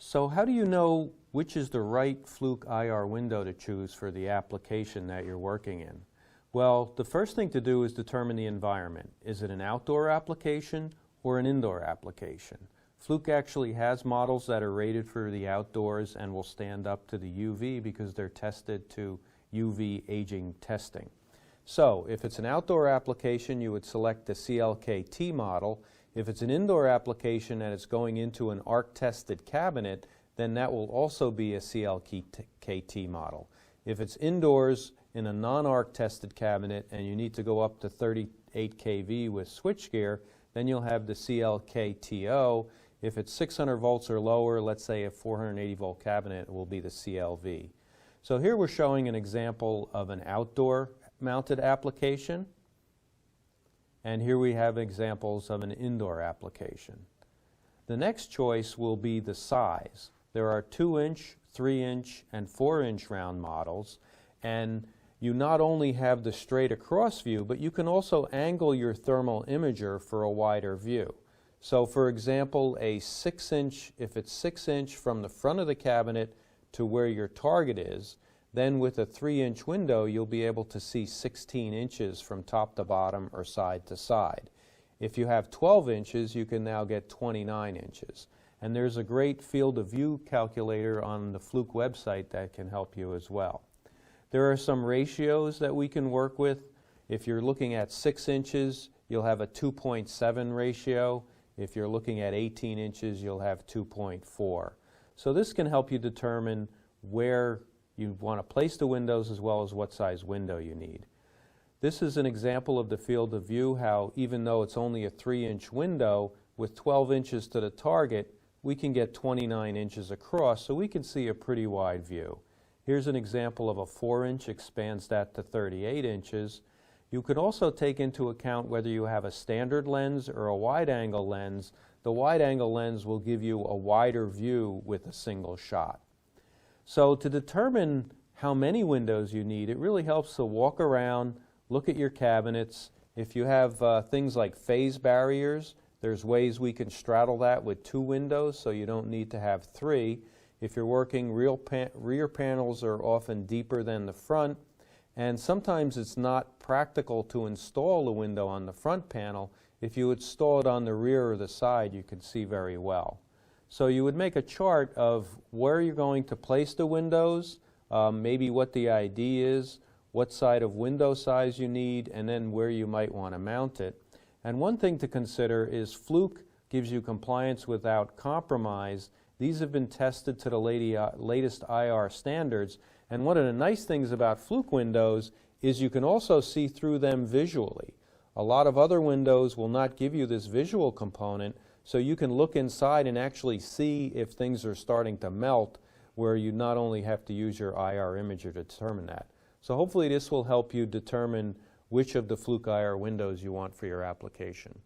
So how do you know which is the right FLUKE IR window to choose for the application that you're working in? Well, the first thing to do is determine the environment. Is it an outdoor application or an indoor application? FLUKE actually has models that are rated for the outdoors and will stand up to the UV because they're tested to UV aging testing. So if it's an outdoor application, you would select the CLKT model. If it's an indoor application and it's going into an arc-tested cabinet, then that will also be a CLKT model. If it's indoors in a non-arc tested cabinet and you need to go up to 38 kV with switchgear, then you'll have the CLKTO. If it's 600 volts or lower, let's say a 480 volt cabinet, it will be the CLV. So here we're showing an example of an outdoor mounted application. And here we have examples of an indoor application. The next choice will be the size. There are 2-inch, 3-inch, and 4-inch round models, and you not only have the straight across view, but you can also angle your thermal imager for a wider view. So for example, a 6-inch, if it's 6-inch from the front of the cabinet to where your target is, then with a 3-inch window, you'll be able to see 16 inches from top to bottom or side to side. If you have 12 inches, you can now get 29 inches. And there's a great field of view calculator on the FLUKE website that can help you as well. There are some ratios that we can work with. If you're looking at 6 inches, you'll have a 2.7 ratio. If you're looking at 18 inches, you'll have 2.4. So this can help you determine where you want to place the windows as well as what size window you need. This is an example of the field of view, how even though it's only a 3-inch window, with 12 inches to the target, we can get 29 inches across, so we can see a pretty wide view. Here's an example of a 4-inch, expands that to 38 inches. You could also take into account whether you have a standard lens or a wide-angle lens. The wide-angle lens will give you a wider view with a single shot. So to determine how many windows you need, it really helps to walk around, look at your cabinets. If you have things like phase barriers, there's ways we can straddle that with 2 windows, so you don't need to have 3. If you're working, rear panels are often deeper than the front, and sometimes it's not practical to install a window on the front panel. If you install it on the rear or the side, you can see very well. So you would make a chart of where you're going to place the windows, maybe what the ID is, what side of window size you need, and then where you might want to mount it. And one thing to consider is FLUKE gives you compliance without compromise. These have been tested to the latest IR standards, and one of the nice things about FLUKE windows is you can also see through them visually. A lot of other windows will not give you this visual component, so you can look inside and actually see if things are starting to melt, where you not only have to use your IR imager to determine that. So hopefully this will help you determine which of the FLUKE IR windows you want for your application.